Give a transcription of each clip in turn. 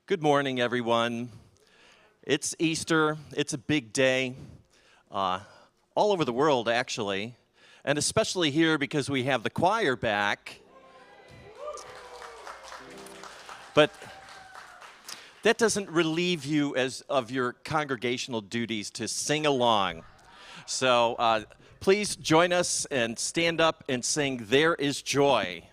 Good morning, everyone. It's Easter. It's a big day all over the world, actually, and especially here because we have the choir back. But that doesn't relieve you of your congregational duties to sing along. So please join us and stand up and sing "There Is Joy."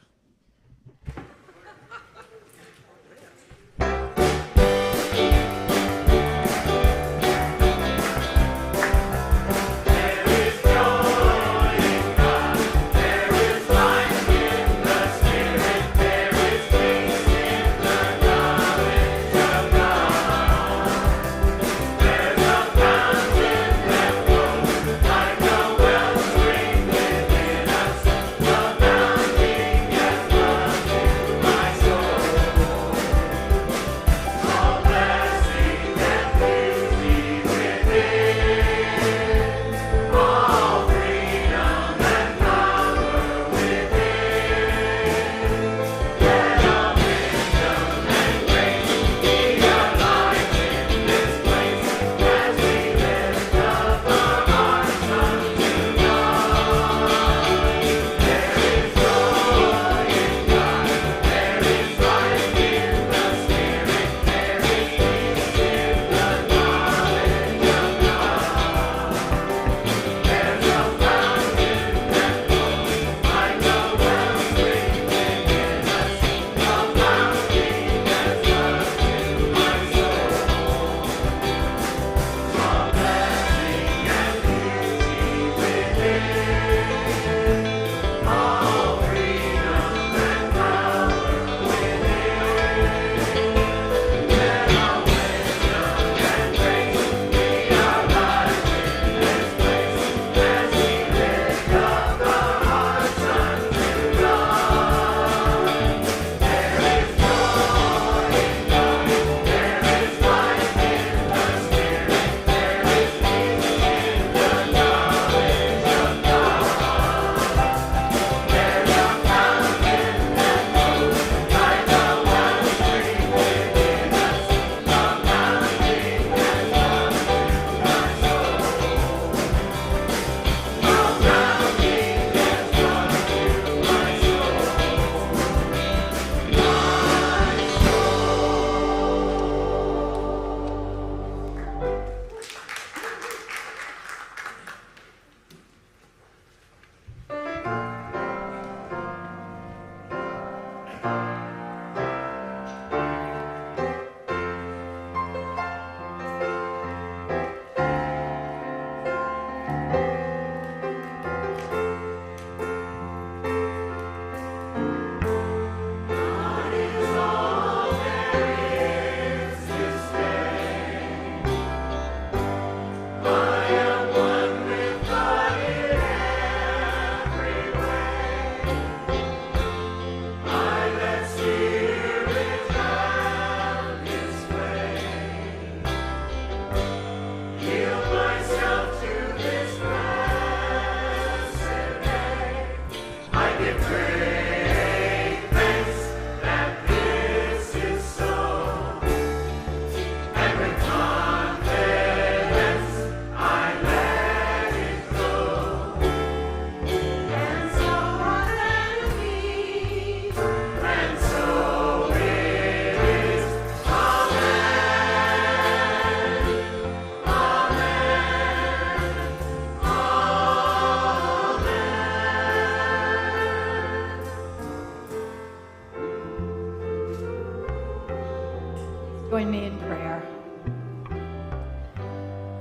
Join me in prayer.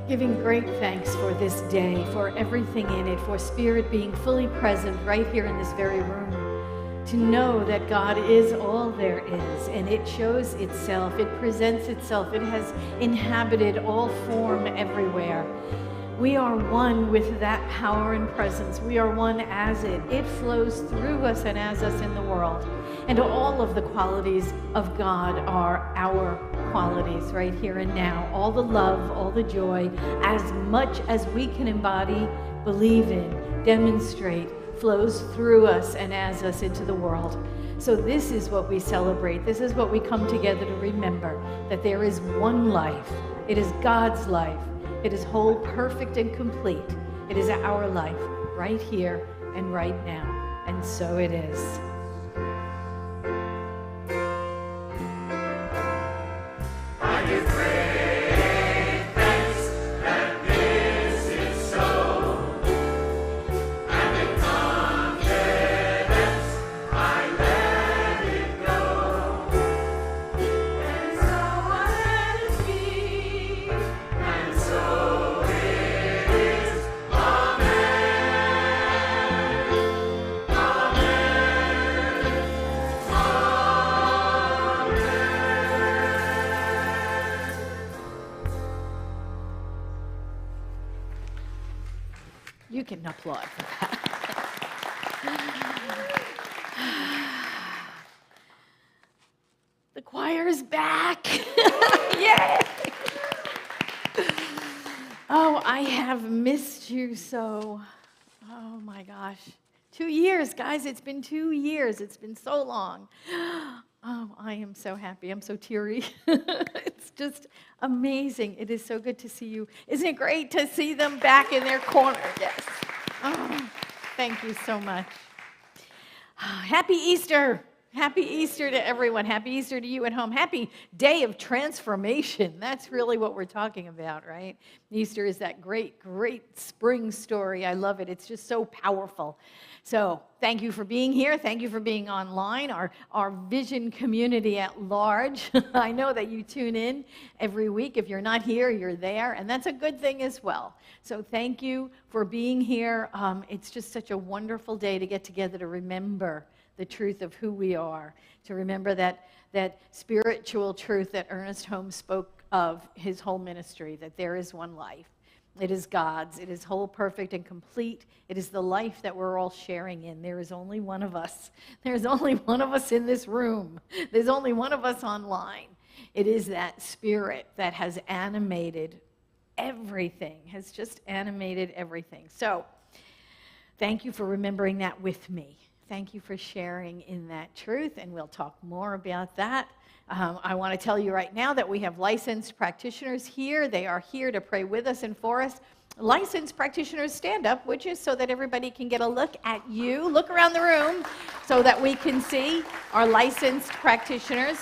Giving great thanks for this day, for everything in it, for Spirit being fully present right here in this very room. To know that God is all there is, and it shows itself, it presents itself, it has inhabited all form everywhere. We are one with that power and presence. We are one as it. It flows through us and as us in the world. And all of the qualities of God are our qualities right here and now. All the love, all the joy, as much as we can embody, believe in, demonstrate, flows through us and as us into the world. So this is what we celebrate. This is what we come together to remember, that there is one life. It is God's life. It is whole, perfect, and complete. It is our life right here and right now. And so it is. I give great thanks that this is so, and in confidence I let it go. And so I let it be, and so it is. Amen. Amen. You can applaud for that. The choir is back. Yay! Oh, I have missed you so. Oh my gosh. 2 years, guys. It's been 2 years. It's been so long. Oh, I am so happy. I'm so teary. It's just amazing. It is so good to see you. Isn't it great to see them back in their corner? Yes. Oh, thank you so much. Happy Easter. Happy Easter to everyone. Happy Easter to you at home. Happy Day of Transformation. That's really what we're talking about, right? Easter is that great, great spring story. I love it. It's just so powerful. So thank you for being here. Thank you for being online, our vision community at large. I know that you tune in every week. If you're not here, you're there, and that's a good thing as well. So thank you for being here. It's just such a wonderful day to get together to remember the truth of who we are, to remember that spiritual truth that Ernest Holmes spoke of his whole ministry, that there is one life. It is God's. It is whole, perfect, and complete. It is the life that we're all sharing in. There is only one of us. There's only one of us in this room. There's only one of us online. It is that spirit that has animated everything, has just animated everything. So thank you for remembering that with me. Thank you for sharing in that truth, and we'll talk more about that. I want to tell you right now that we have licensed practitioners here. They are here to pray with us and for us. Licensed practitioners, stand up, which is so that everybody can get a look at you. Look around the room so that we can see our licensed practitioners.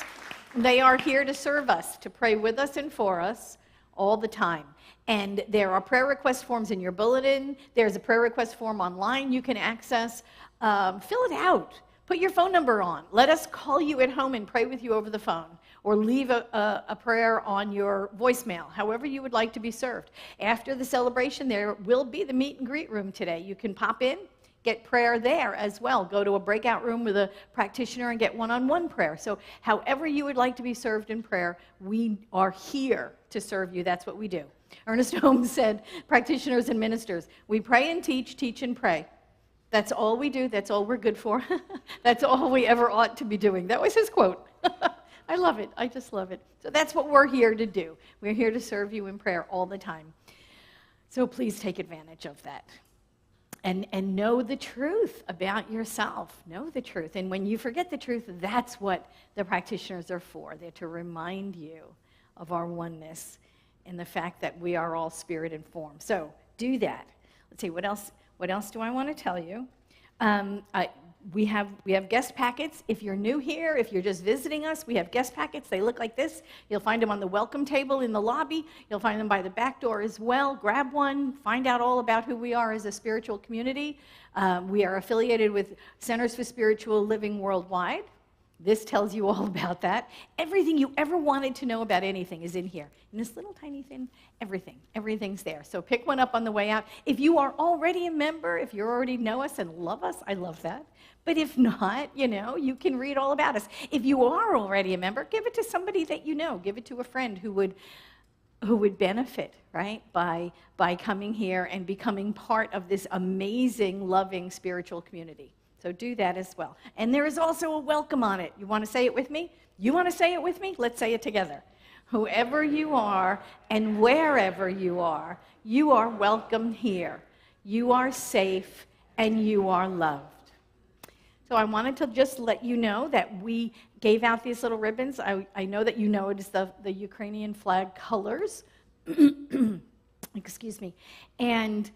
They are here to serve us, to pray with us and for us all the time. And there are prayer request forms in your bulletin. There's a prayer request form online you can access. Fill it out. Put your phone number on. Let us call you at home and pray with you over the phone, or leave a prayer on your voicemail, however you would like to be served. After the celebration, there will be the meet and greet room today. You can pop in, get prayer there as well. Go to a breakout room with a practitioner and get one-on-one prayer. So however you would like to be served in prayer, we are here to serve you. That's what we do. Ernest Holmes said, practitioners and ministers, we pray and teach and pray. That's all we do. That's all we're good for. That's all we ever ought to be doing. That was his quote. I love it. I just love it. So that's what we're here to do. We're here to serve you in prayer all the time. So please take advantage of that. And know the truth about yourself. Know the truth. And when you forget the truth, that's what the practitioners are for. They're to remind you of our oneness and the fact that we are all spirit and form. So do that. Let's see, what else do I want to tell you? We have guest packets. If you're new here, if you're just visiting us, we have guest packets. They look like this. You'll find them on the welcome table in the lobby. You'll find them by the back door as well. Grab one. Find out all about who we are as a spiritual community. We are affiliated with Centers for Spiritual Living Worldwide. This tells you all about that. Everything you ever wanted to know about anything is in here. In this little tiny thing, everything's there. So pick one up on the way out. If you are already a member, if you already know us and love us, I love that. But if not, you can read all about us. If you are already a member, give it to somebody that you know. Give it to a friend who would benefit, right, by coming here and becoming part of this amazing, loving spiritual community. So do that as well. And there is also a welcome on it. You want to say it with me? You want to say it with me? Let's say it together. Whoever you are and wherever you are welcome here. You are safe and you are loved. So I wanted to just let you know that we gave out these little ribbons. I know that you know it is the Ukrainian flag colors. Excuse me. And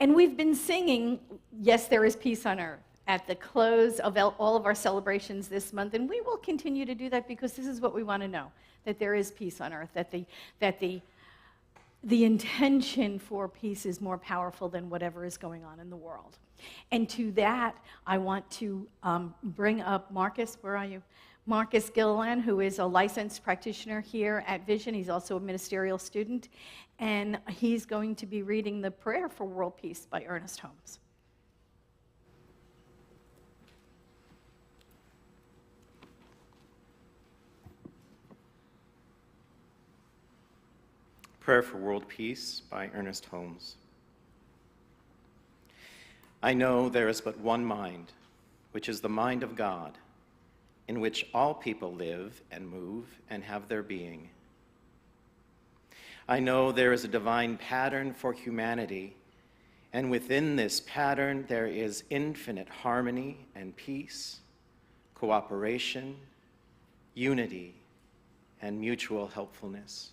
we've been singing, Yes, There Is Peace on Earth, at the close of all of our celebrations this month. And we will continue to do that because this is what we want to know, that there is peace on earth, that the intention for peace is more powerful than whatever is going on in the world. And to that, I want to bring up Marcus. Where are you? Marcus Gillan, who is a licensed practitioner here at Vision. He's also a ministerial student. And he's going to be reading the Prayer for World Peace by Ernest Holmes. Prayer for World Peace by Ernest Holmes. I know there is but one mind, which is the mind of God, in which all people live and move and have their being. I know there is a divine pattern for humanity, and within this pattern there is infinite harmony and peace, cooperation, unity, and mutual helpfulness.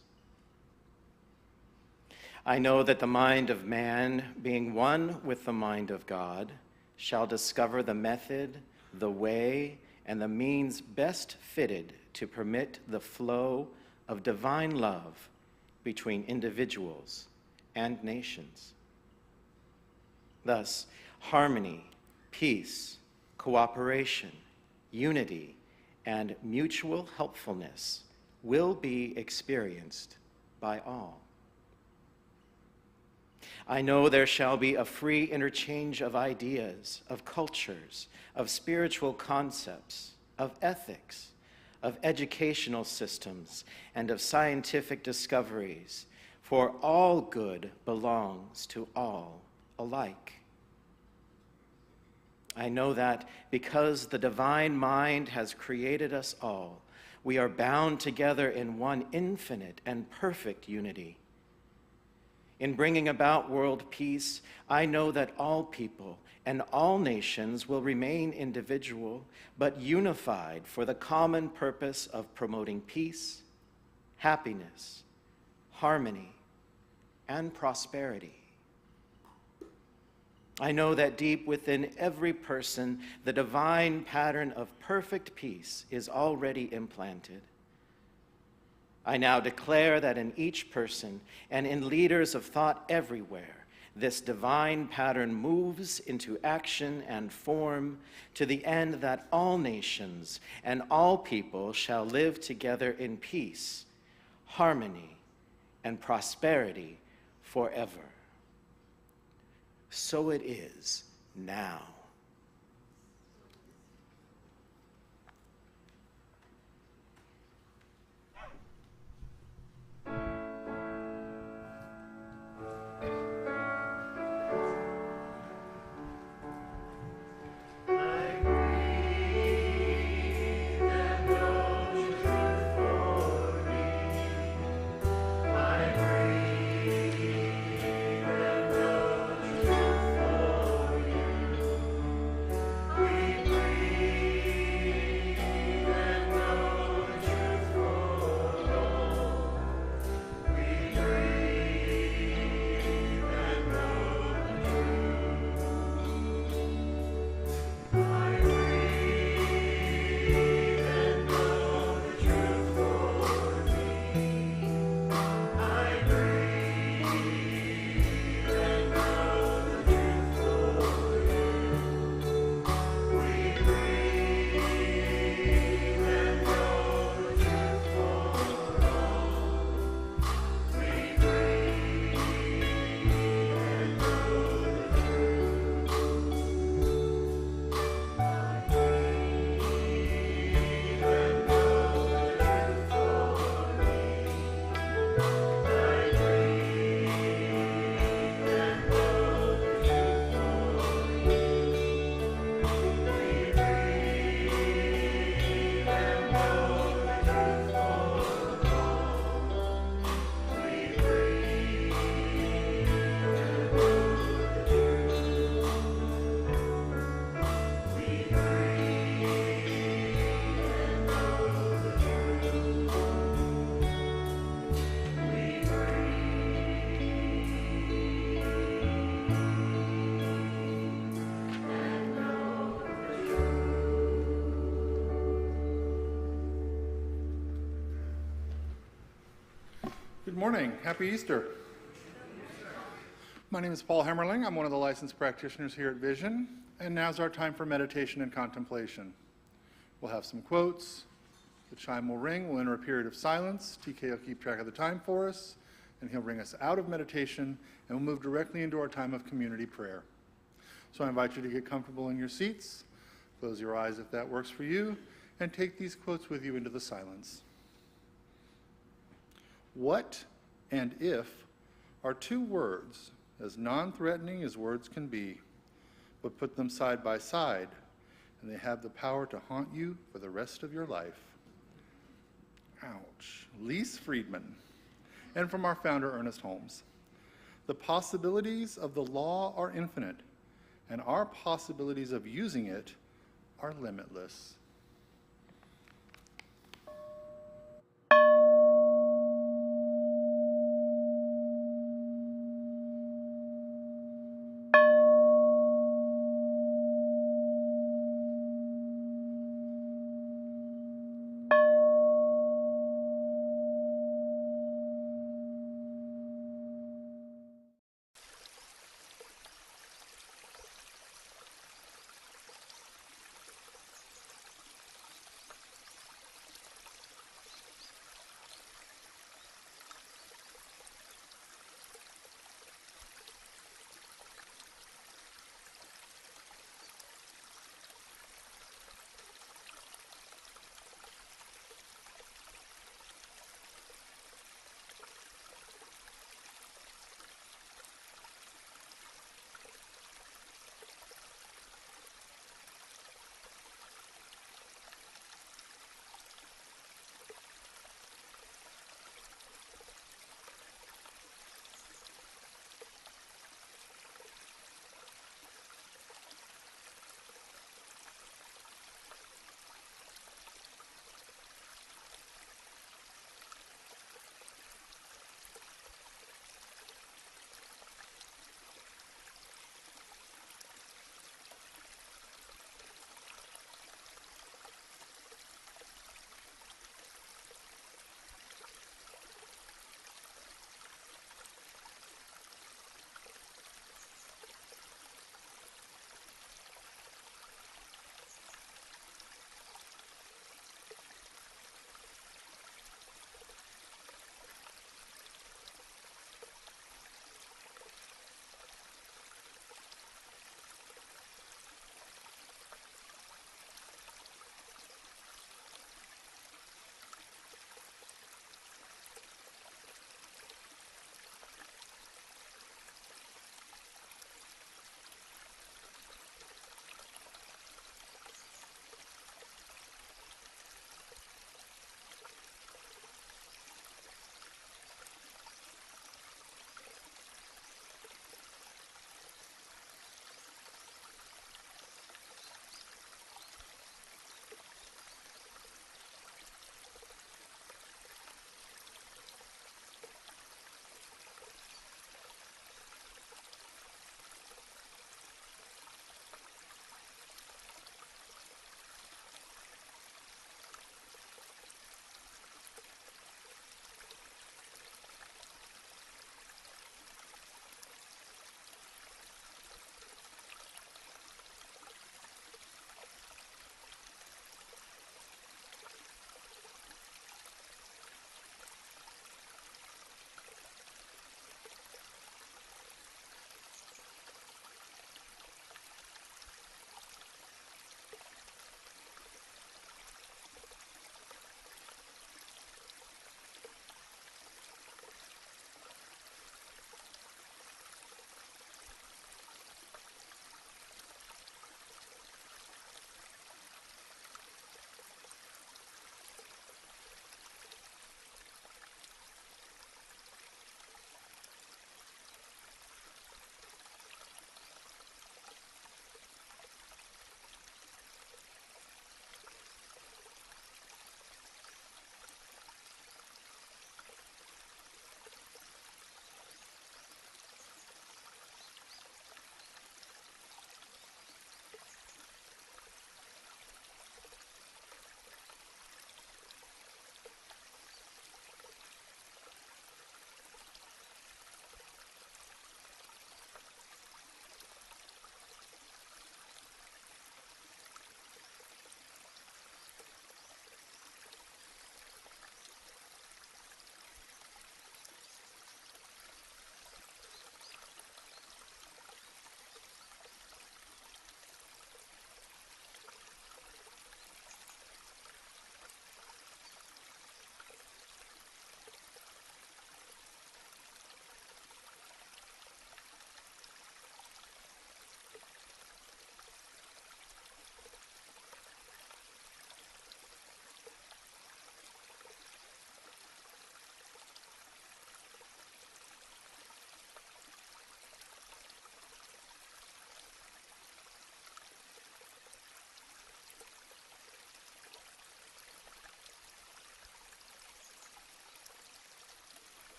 I know that the mind of man, being one with the mind of God, shall discover the method, the way, and the means best fitted to permit the flow of divine love between individuals and nations. Thus, harmony, peace, cooperation, unity, and mutual helpfulness will be experienced by all. I know there shall be a free interchange of ideas, of cultures, of spiritual concepts, of ethics, of educational systems, and of scientific discoveries, for all good belongs to all alike. I know that because the divine mind has created us all, we are bound together in one infinite and perfect unity. In bringing about world peace, I know that all people and all nations will remain individual, but unified for the common purpose of promoting peace, happiness, harmony, and prosperity. I know that deep within every person, the divine pattern of perfect peace is already implanted. I now declare that in each person and in leaders of thought everywhere, this divine pattern moves into action and form to the end that all nations and all people shall live together in peace, harmony, and prosperity forever. So it is now. morning. Happy Easter. My name is Paul Hemmerling. I'm one of the licensed practitioners here at Vision, and now's our time for meditation and contemplation. We'll have some quotes, the chime will ring, we'll enter a period of silence, TK will keep track of the time for us, and he'll bring us out of meditation, and we'll move directly into our time of community prayer. So I invite you to get comfortable in your seats, close your eyes if that works for you, and take these quotes with you into the silence. What and if are two words as non-threatening as words can be, but put them side by side, and they have the power to haunt you for the rest of your life. Ouch. Lise Friedman. And from our founder, Ernest Holmes. The possibilities of the law are infinite, and our possibilities of using it are limitless.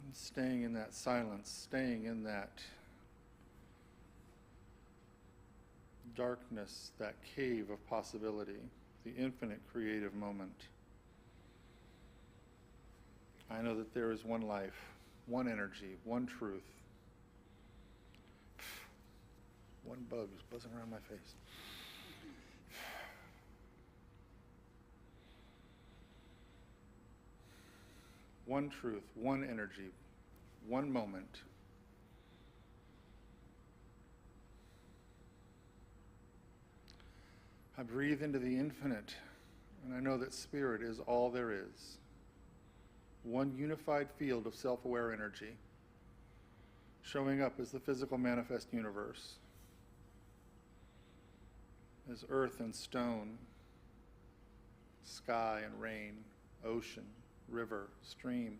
And staying in that silence, staying in that darkness, that cave of possibility, the infinite creative moment. I know that there is one life, one energy, one truth. One bug is buzzing around my face. One truth, one energy, one moment. I breathe into the infinite, and I know that spirit is all there is. One unified field of self-aware energy, showing up as the physical manifest universe, as earth and stone, sky and rain, ocean, river, stream,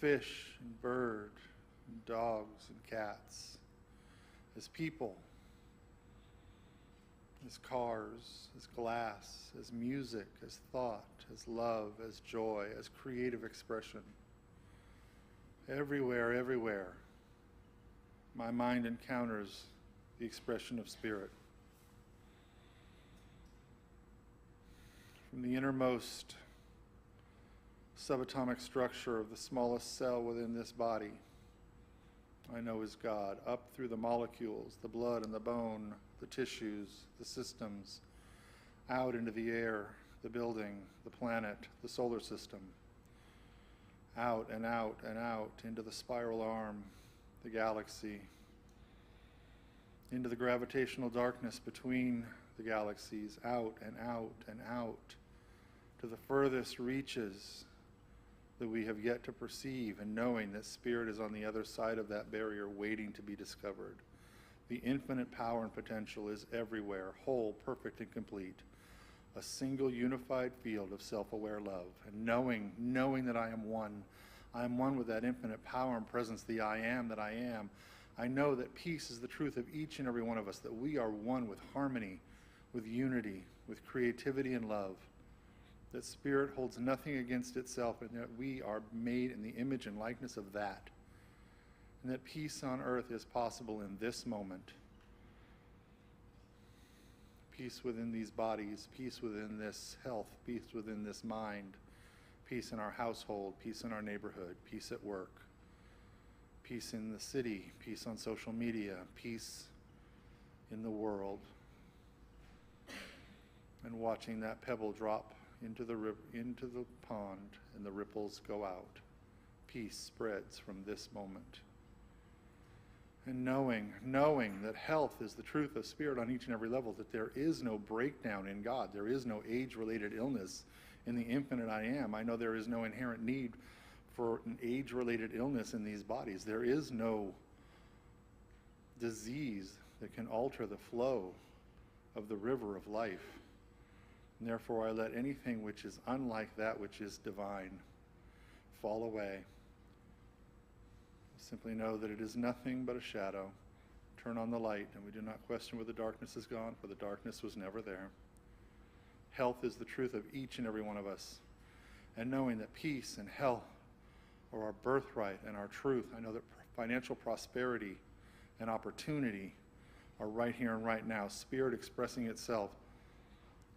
fish and bird, and dogs and cats, as people, as cars, as glass, as music, as thought, as love, as joy, as creative expression. Everywhere, everywhere, my mind encounters the expression of spirit. From the innermost subatomic structure of the smallest cell within this body, I know is God, up through the molecules, the blood and the bone, the tissues, the systems, out into the air, the building, the planet, the solar system, out and out and out into the spiral arm, the galaxy, into the gravitational darkness between the galaxies, out and out and out to the furthest reaches that we have yet to perceive, and knowing that spirit is on the other side of that barrier waiting to be discovered. The infinite power and potential is everywhere, whole, perfect, and complete. A single unified field of self-aware love. And knowing that I am one with that infinite power and presence, the I am that I am. I know that peace is the truth of each and every one of us, that we are one with harmony, with unity, with creativity and love. That spirit holds nothing against itself, and that we are made in the image and likeness of that. And that peace on earth is possible in this moment. Peace within these bodies, peace within this health, peace within this mind, peace in our household, peace in our neighborhood, peace at work, peace in the city, peace on social media, peace in the world. And watching that pebble drop into the pond and the ripples go out. Peace spreads from this moment. And knowing that health is the truth of spirit on each and every level, that there is no breakdown in God, there is no age-related illness in the infinite I am. I know there is no inherent need for an age-related illness in these bodies. There is no disease that can alter the flow of the river of life. And therefore, I let anything which is unlike that which is divine fall away. Simply know that it is nothing but a shadow. Turn on the light, and we do not question where the darkness is gone, for the darkness was never there. Health is the truth of each and every one of us. And knowing that peace and health are our birthright and our truth, I know that financial prosperity and opportunity are right here and right now. Spirit expressing itself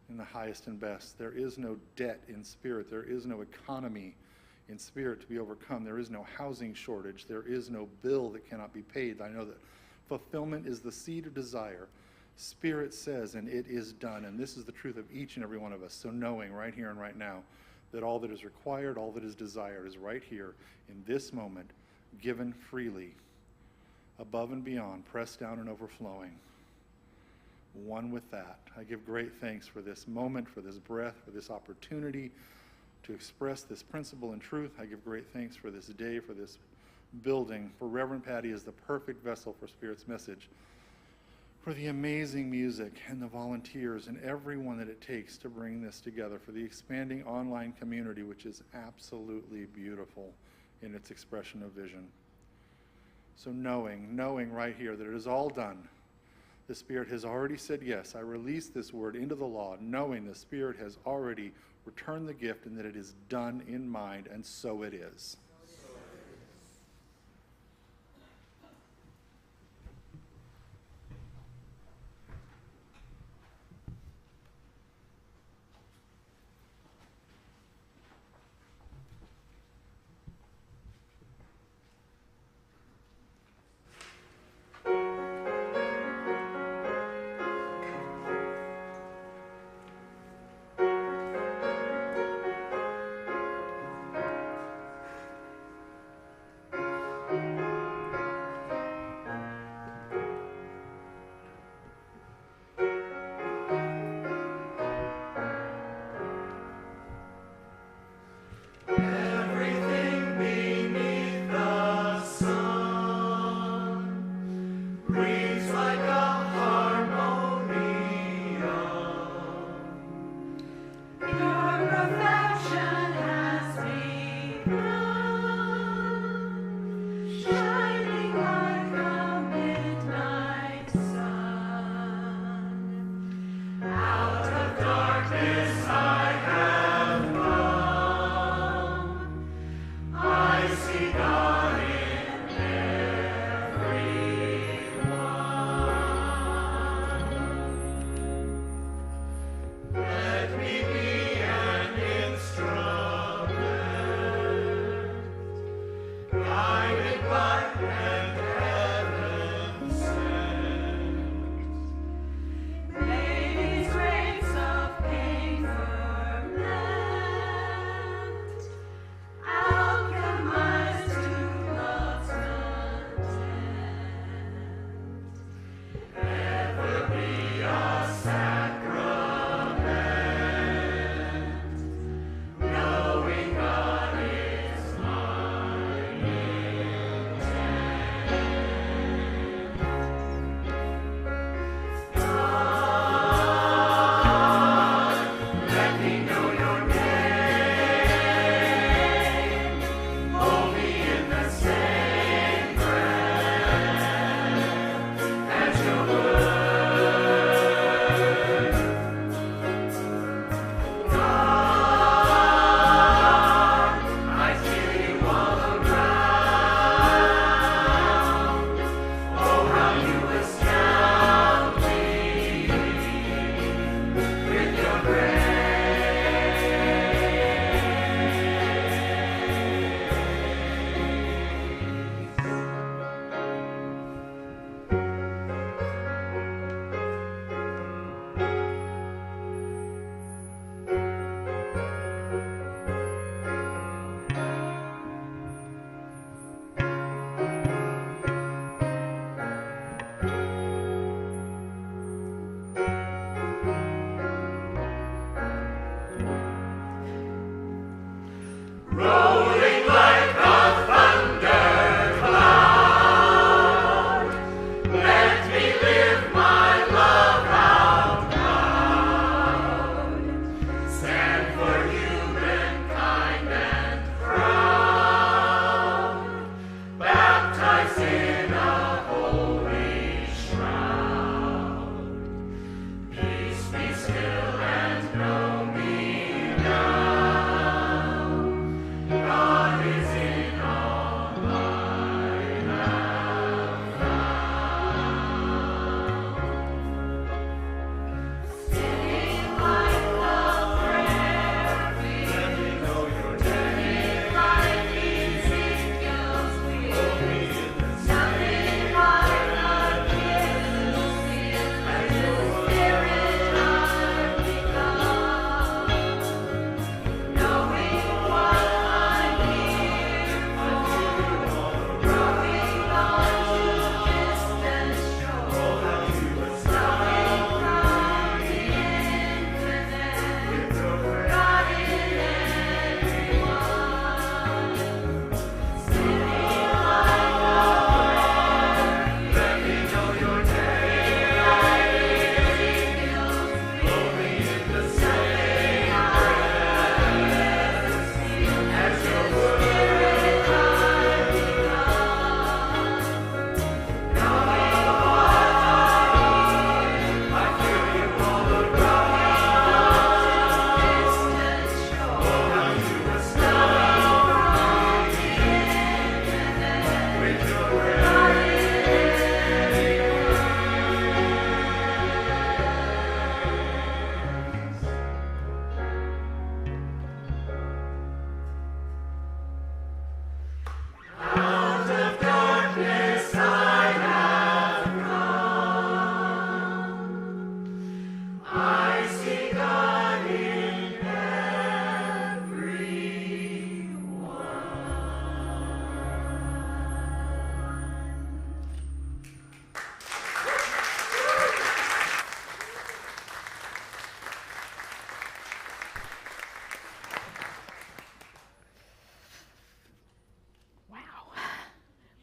in the highest and best. There is no debt in spirit. There is no economy in spirit to be overcome. There is no housing shortage. There is no bill that cannot be paid. I know that fulfillment is the seed of desire. Spirit says, and it is done. And this is the truth of each and every one of us. So knowing right here and right now that all that is required, all that is desired is right here in this moment, given freely, above and beyond, pressed down and overflowing. One with that. I give great thanks for this moment, for this breath, for this opportunity to express this principle and truth. I give great thanks for this day, for this building, for Reverend Patti as the perfect vessel for Spirit's message, for the amazing music and the volunteers and everyone that it takes to bring this together, for the expanding online community, which is absolutely beautiful in its expression of vision. So knowing right here that it is all done. The Spirit has already said yes. I release this word into the law, knowing the Spirit has already returned the gift and that it is done in mind, and so it is.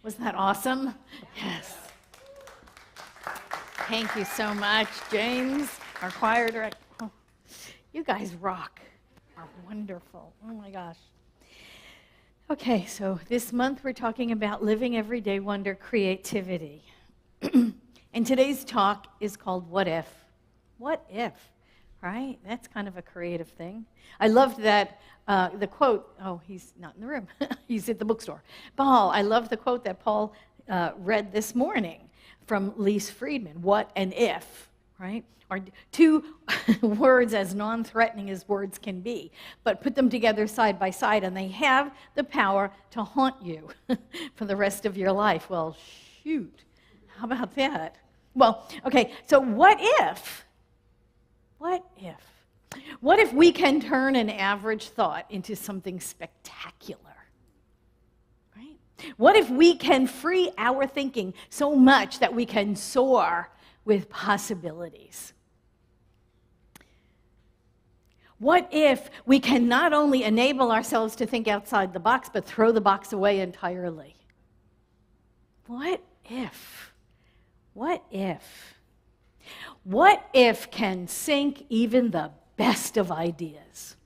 Wasn't that awesome? Yes. Thank you so much, James, our choir director. Oh, you guys rock. Are wonderful. Oh my gosh. Okay, so this month we're talking about living everyday wonder creativity. And today's talk is called What If? What if? Right? That's kind of a creative thing. I loved that, the quote, oh, he's not in the room. He's at the bookstore. I love the quote that Paul read this morning from Lise Friedman, what an if, right? Are two words as non-threatening as words can be, but put them together side by side and they have the power to haunt you for the rest of your life. Well, shoot, how about that? Well, okay, so what if? What if? What if we can turn an average thought into something spectacular? Right? What if we can free our thinking so much that we can soar with possibilities? What if we can not only enable ourselves to think outside the box, but throw the box away entirely? What if? What if? What if can sink even the best of ideas?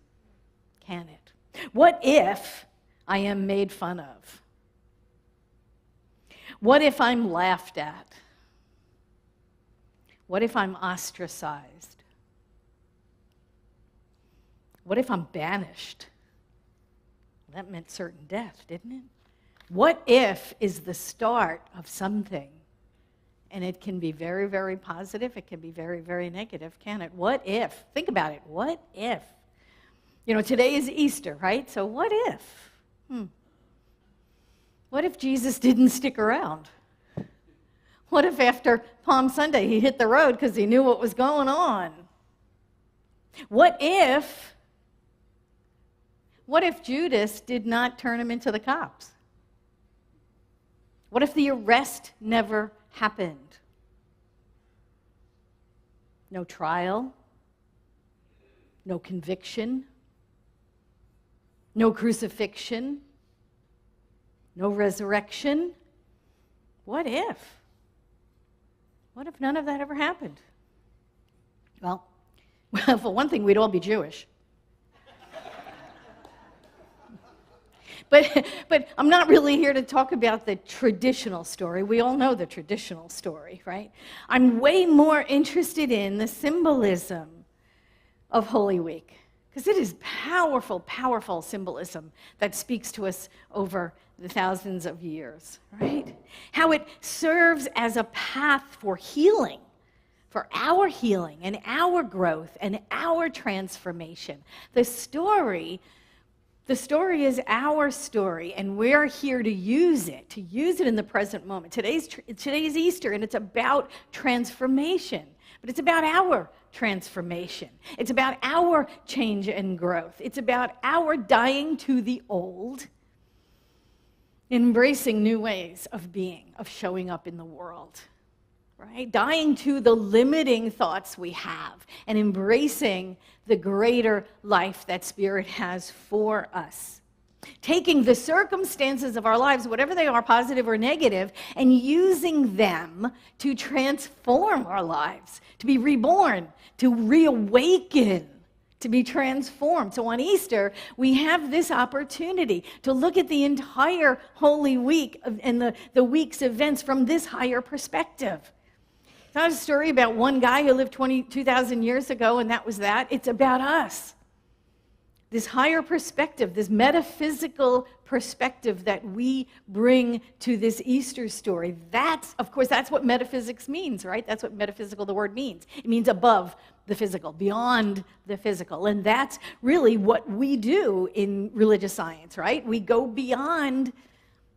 Can it? What if I am made fun of? What if I'm laughed at? What if I'm ostracized? What if I'm banished? That meant certain death, didn't it? What if is the start of something? And it can be very, very positive. It can be very, very negative, can it? What if? Think about it. What if? You know, today is Easter, right? So what if? What if Jesus didn't stick around? What if after Palm Sunday he hit the road because he knew what was going on? What if Judas did not turn him into the cops? What if the arrest never happened? No trial, no conviction, no crucifixion, no resurrection. What if? What if none of that ever happened? Well, for one thing, we'd all be Jewish. But I'm not really here to talk about the traditional story. We all know the traditional story, right? I'm way more interested in the symbolism of Holy Week, because it is powerful, powerful symbolism that speaks to us over the thousands of years, right? How it serves as a path for healing, for our healing and our growth and our transformation. The story is our story, and we're here to use it in the present moment. Today's Easter, and it's about transformation, but it's about our transformation. It's about our change and growth. It's about our dying to the old, embracing new ways of being, of showing up in the world, right? Dying to the limiting thoughts we have and embracing the greater life that Spirit has for us. Taking the circumstances of our lives, whatever they are, positive or negative, and using them to transform our lives, to be reborn, to reawaken, to be transformed. So on Easter, we have this opportunity to look at the entire Holy Week and the week's events from this higher perspective. It's not a story about one guy who lived 2,000 years ago and that was that. It's about us. This higher perspective, this metaphysical perspective that we bring to this Easter story. That's what metaphysics means, right? That's what metaphysical, the word means. It means above the physical, beyond the physical. And that's really what we do in religious science, right? We go beyond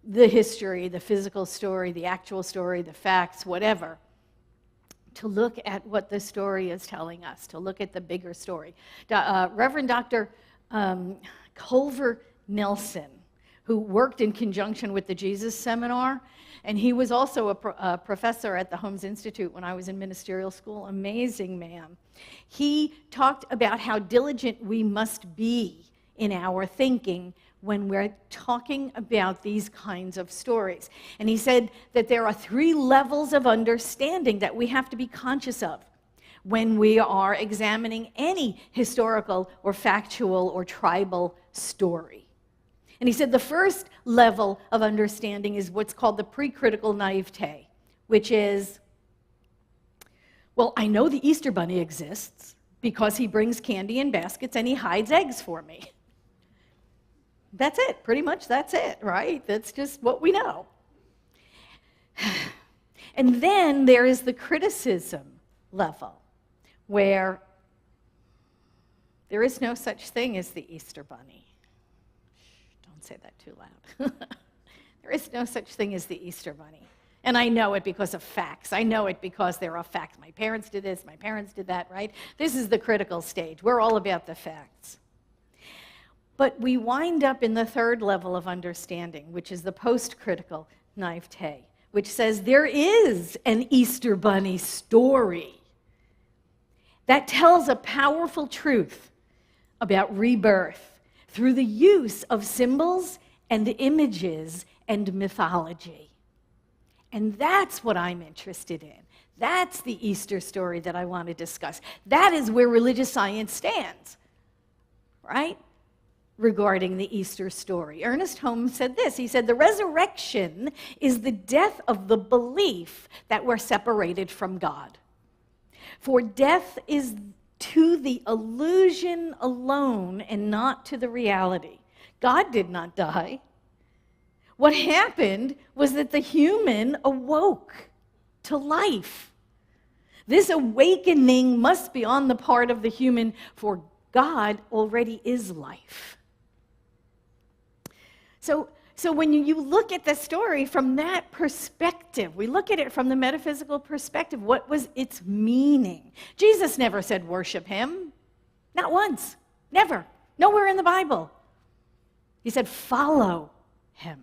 the history, the physical story, the actual story, the facts, whatever, to look at what the story is telling us, to look at the bigger story. Reverend Dr. Culver Nelson, who worked in conjunction with the Jesus Seminar, and he was also a professor at the Holmes Institute when I was in ministerial school. Amazing man. He talked about how diligent we must be in our thinking when we're talking about these kinds of stories. And he said that there are 3 levels of understanding that we have to be conscious of when we are examining any historical or factual or tribal story. And he said the first level of understanding is what's called the pre-critical naivete, which is, well, I know the Easter Bunny exists because he brings candy in baskets and he hides eggs for me. That's it, pretty much that's it, right? That's just what we know. And then there is the criticism level, where there is no such thing as the Easter Bunny. Don't say that too loud. There is no such thing as the Easter Bunny. And I know it because of facts. I know it because there are facts. My parents did this, my parents did that, right? This is the critical stage. We're all about the facts. But we wind up in the third level of understanding, which is the post-critical naivete, which says there is an Easter Bunny story that tells a powerful truth about rebirth through the use of symbols and images and mythology. And that's what I'm interested in. That's the Easter story that I want to discuss. That is where religious science stands, right? Regarding the Easter story. Ernest Holmes said this. He said, the resurrection is the death of the belief that we're separated from God. For death is to the illusion alone and not to the reality. God did not die. What happened was that the human awoke to life. This awakening must be on the part of the human, for God already is life. So when you look at the story from that perspective, we look at it from the metaphysical perspective, what was its meaning? Jesus never said worship him. Not once. Never. Nowhere in the Bible. He said follow him.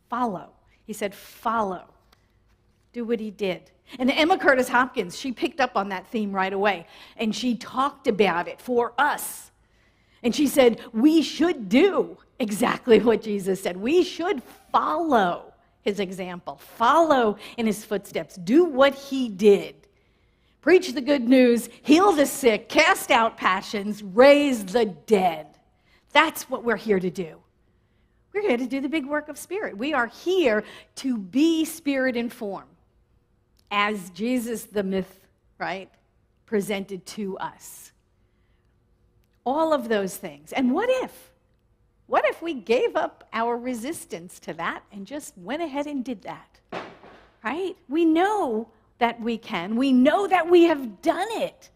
Follow. He said follow. Do what he did. And Emma Curtis Hopkins, she picked up on that theme right away, and she talked about it for us. And she said, we should do exactly what Jesus said. We should follow his example, follow in his footsteps, do what he did. Preach the good news, heal the sick, cast out passions, raise the dead. That's what we're here to do. We're here to do the big work of Spirit. We are here to be Spirit informed, as Jesus, the myth, right, presented to us. All of those things. And what if? What if we gave up our resistance to that and just went ahead and did that? Right? We know that we can. We know that we have done it.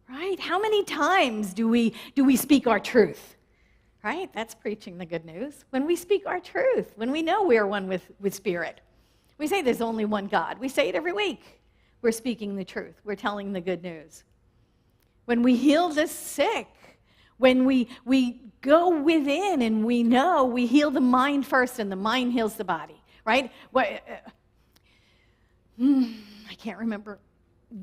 Right? How many times do we speak our truth? Right? That's preaching the good news. When we speak our truth, when we know we are one with Spirit. We say there's only one God. We say it every week. We're speaking the truth. We're telling the good news. When we heal the sick, when we go within and we know we heal the mind first and the mind heals the body, right? I can't remember.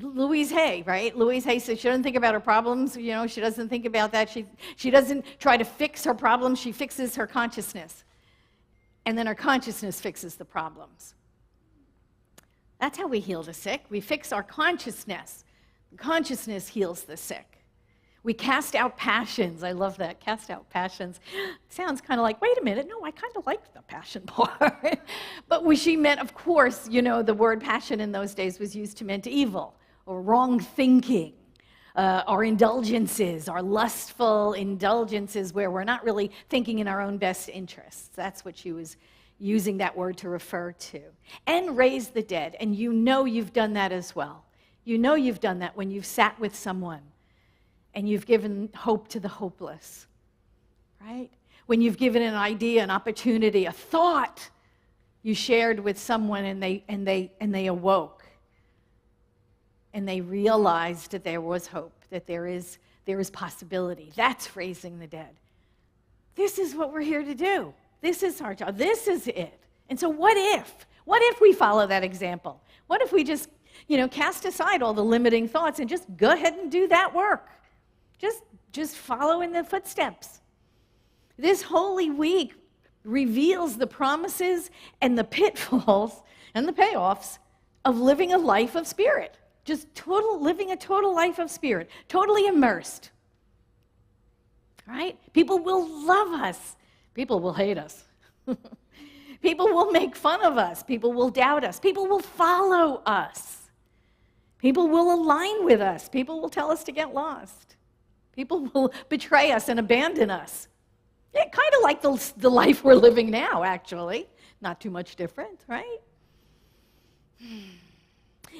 Louise Hay, right? Louise Hay says she doesn't think about her problems, she doesn't think about that. She doesn't try to fix her problems, she fixes her consciousness. And then her consciousness fixes the problems. That's how we heal the sick. We fix our consciousness. Consciousness heals the sick. We cast out passions. I love that. Cast out passions. Sounds kind of like, wait a minute, no, I kind of like the passion part. But she meant, of course, the word passion in those days was used to mean evil or wrong thinking, our indulgences, our lustful indulgences where we're not really thinking in our own best interests. That's what she was using that word to refer to. And raise the dead. And you've done that as well. You've done that when you've sat with someone and you've given hope to the hopeless, right? When you've given an idea, an opportunity, a thought you shared with someone and they awoke and they realized that there was hope, that there is possibility. That's raising the dead. This is what we're here to do. This is our job. This is it. And so what if we follow that example? What if we just, cast aside all the limiting thoughts and just go ahead and do that work? Just follow in the footsteps. This Holy Week reveals the promises and the pitfalls and the payoffs of living a life of spirit. Just living a total life of spirit, totally immersed. Right? People will love us. People will hate us. People will make fun of us. People will doubt us. People will follow us. People will align with us. People will tell us to get lost. People will betray us and abandon us. Yeah, kind of like the life we're living now, actually. Not too much different, right?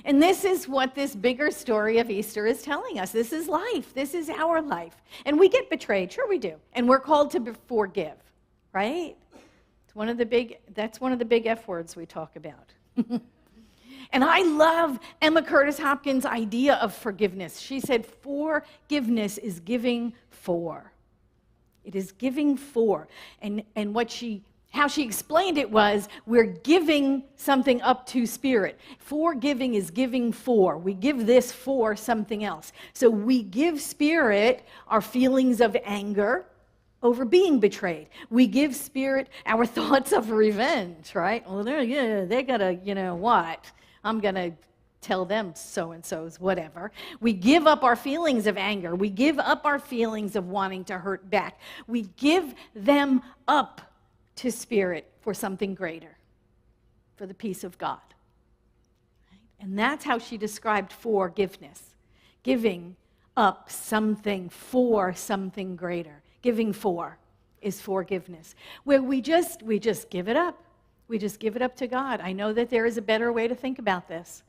And this is what this bigger story of Easter is telling us. This is life. This is our life. And we get betrayed. Sure we do. And we're called to forgive, right? That's one of the big F words we talk about. And I love Emma Curtis Hopkins' idea of forgiveness. She said, forgiveness is giving for. It is giving for. And how she explained it was, we're giving something up to spirit. Forgiving is giving for. We give this for something else. So we give spirit our feelings of anger over being betrayed. We give spirit our thoughts of revenge, right? Well, they gotta, what? I'm gonna tell them so-and-so's whatever. We give up our feelings of anger. We give up our feelings of wanting to hurt back. We give them up to spirit for something greater, for the peace of God. Right? And that's how she described forgiveness. Giving up something for something greater. Giving for is forgiveness. Where we just give it up. We just give it up to God. I know that there is a better way to think about this.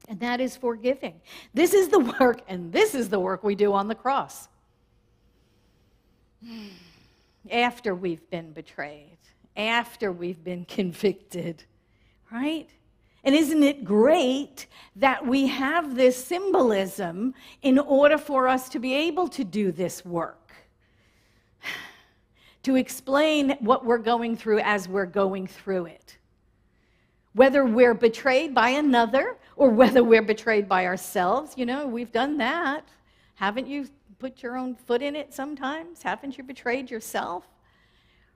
And that is forgiving. This is the work, and this is the work we do on the cross. After we've been betrayed, after we've been convicted, right? And isn't it great that we have this symbolism in order for us to be able to do this work? To explain what we're going through as we're going through it. Whether we're betrayed by another or whether we're betrayed by ourselves, we've done that. Haven't you put your own foot in it sometimes? Haven't you betrayed yourself?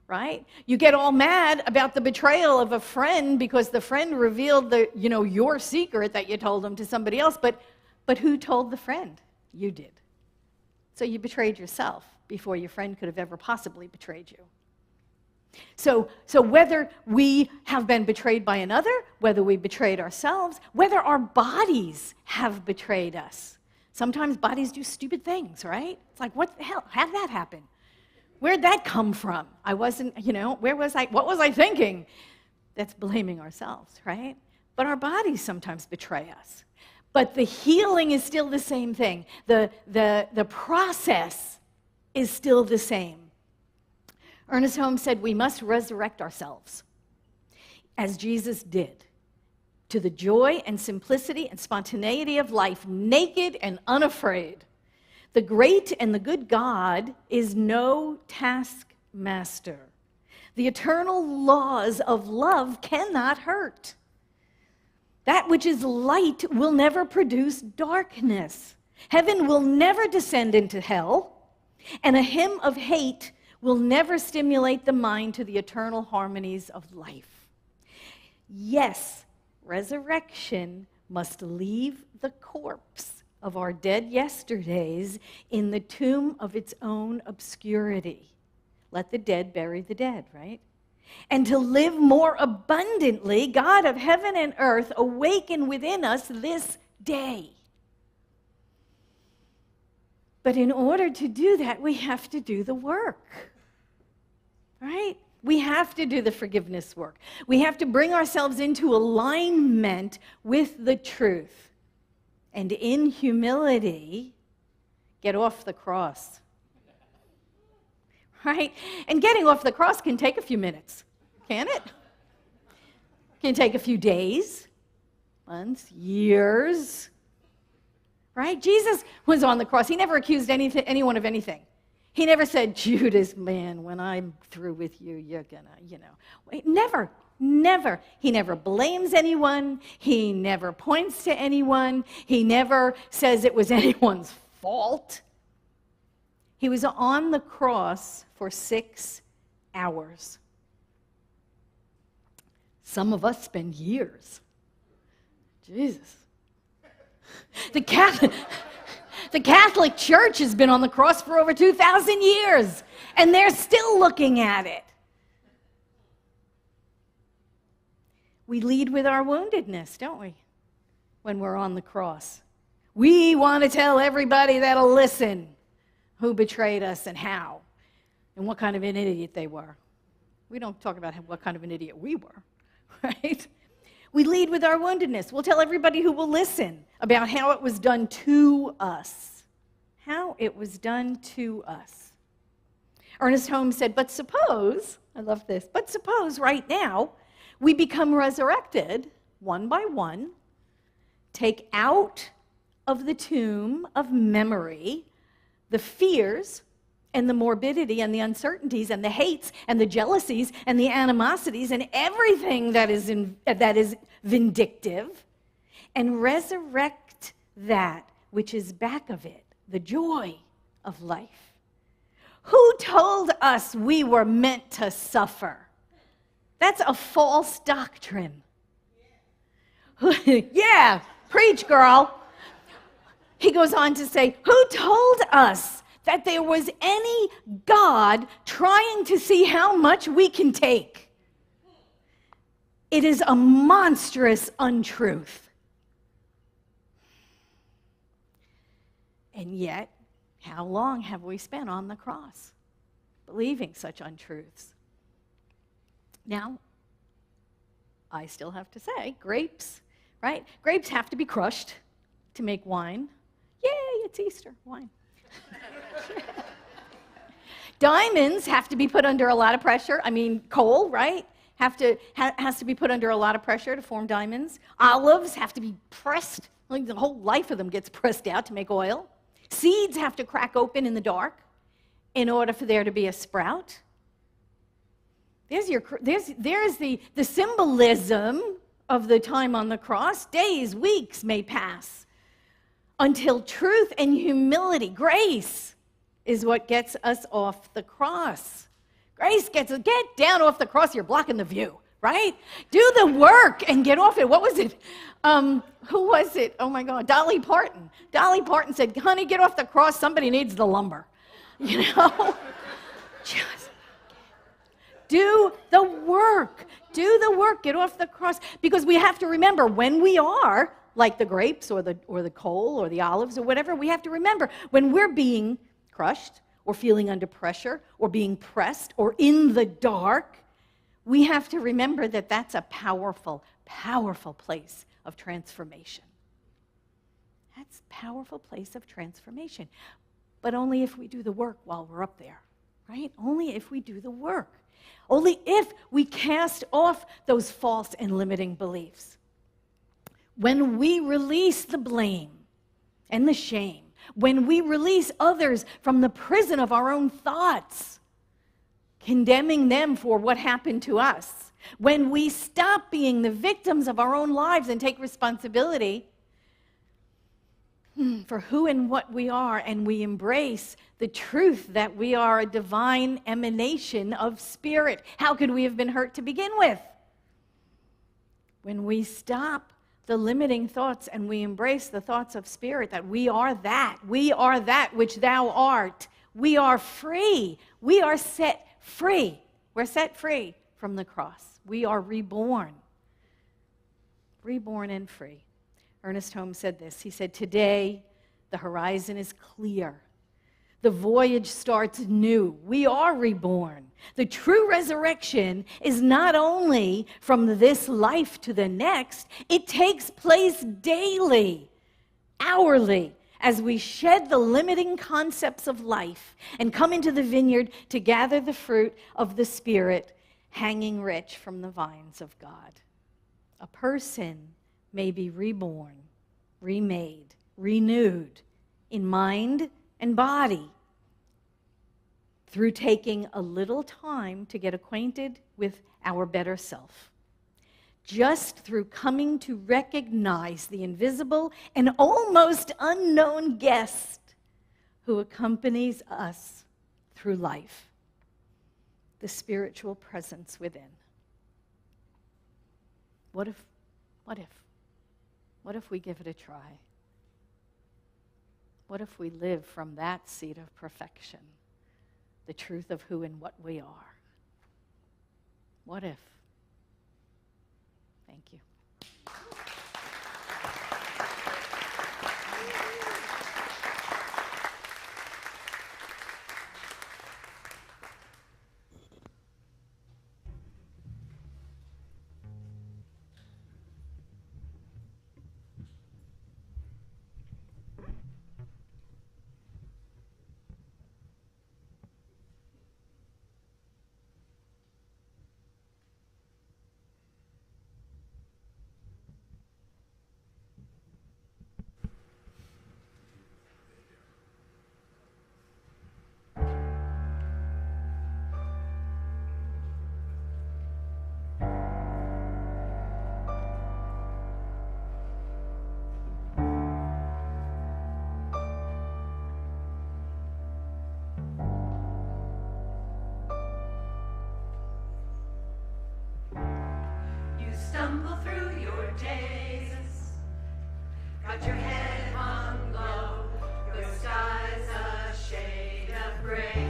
Right? You get all mad about the betrayal of a friend because the friend revealed your secret that you told them to somebody else, but who told the friend? You did. So you betrayed yourself before your friend could have ever possibly betrayed you. So whether we have been betrayed by another, whether we betrayed ourselves, whether our bodies have betrayed us. Sometimes bodies do stupid things, right? It's like, what the hell? How'd that happen? Where'd that come from? I wasn't, what was I thinking? That's blaming ourselves, right? But our bodies sometimes betray us. But the healing is still the same thing. The process is still the same. Ernest Holmes said, we must resurrect ourselves, as Jesus did, to the joy and simplicity and spontaneity of life, naked and unafraid. The great and the good God is no taskmaster. The eternal laws of love cannot hurt. That which is light will never produce darkness. Heaven will never descend into hell, and a hymn of hate will never stimulate the mind to the eternal harmonies of life. Yes, resurrection must leave the corpse of our dead yesterdays in the tomb of its own obscurity. Let the dead bury the dead, right? And to live more abundantly, God of heaven and earth, awaken within us this day. But in order to do that, we have to do the work, right? We have to do the forgiveness work. We have to bring ourselves into alignment with the truth. And in humility, get off the cross. Right? And getting off the cross can take a few minutes, can it? Can take a few days, months, years. Right? Jesus was on the cross. He never accused anyone of anything. He never said, Judas, man, when I'm through with you, you're gonna, Never. Never. He never blames anyone. He never points to anyone. He never says it was anyone's fault. He was on the cross for 6 hours. Some of us spend years. Jesus. The Catholic Church has been on the cross for over 2,000 years, and they're still looking at it. We lead with our woundedness, don't we, when we're on the cross? We want to tell everybody that'll listen who betrayed us and how, and what kind of an idiot they were. We don't talk about what kind of an idiot we were, right? We lead with our woundedness. We'll tell everybody who will listen about how it was done to us. How it was done to us. Ernest Holmes said, but suppose, I love this, but suppose right now we become resurrected one by one, take out of the tomb of memory the fears and the morbidity and the uncertainties and the hates and the jealousies and the animosities and everything that is vindictive, and resurrect that which is back of it, the joy of life. Who told us we were meant to suffer? That's a false doctrine. Yeah, preach, girl. He goes on to say, who told us that there was any God trying to see how much we can take? It is a monstrous untruth. And yet, how long have we spent on the cross believing such untruths? Now, I still have to say, grapes, right? Grapes have to be crushed to make wine. Yay, it's Easter, wine. Diamonds have to be put under a lot of pressure. I mean, coal, right? Has to be put under a lot of pressure to form diamonds. Olives have to be pressed. Like the whole life of them gets pressed out to make oil. Seeds have to crack open in the dark in order for there to be a sprout. There's the symbolism of the time on the cross. Days, weeks may pass until truth and humility, grace, is what gets us off the cross. Grace gets us, get down off the cross, you're blocking the view, right? Do the work and get off it. What was it? Who was it? Oh my God, Dolly Parton. Dolly Parton said, honey, get off the cross, somebody needs the lumber. You know? Just do the work. Do the work, get off the cross. Because we have to remember, when we are, like the grapes or the coal or the olives or whatever, we have to remember, when we're being crushed or feeling under pressure or being pressed or in the dark, we have to remember that that's a powerful, powerful place of transformation. That's a powerful place of transformation. But only if we do the work while we're up there, right? Only if we do the work. Only if we cast off those false and limiting beliefs. When we release the blame and the shame, when we release others from the prison of our own thoughts, condemning them for what happened to us, when we stop being the victims of our own lives and take responsibility for who and what we are, and we embrace the truth that we are a divine emanation of spirit. How could we have been hurt to begin with? When we stop the limiting thoughts and we embrace the thoughts of spirit, that we are that which thou art. We are free. We are set free. We're set free from the cross. We are reborn. Reborn and free. Ernest Holmes said this. He said, today the horizon is clear. The voyage starts new. We are reborn. The true resurrection is not only from this life to the next, it takes place daily, hourly, as we shed the limiting concepts of life and come into the vineyard to gather the fruit of the Spirit, hanging rich from the vines of God. A person may be reborn, remade, renewed in mind and body through taking a little time to get acquainted with our better self. Just through coming to recognize the invisible and almost unknown guest who accompanies us through life, the spiritual presence within. What if we give it a try? What if we live from that seat of perfection, the truth of who and what we are? What if? Thank you. Stumble through your days, got your head hung low, your sky's a shade of gray,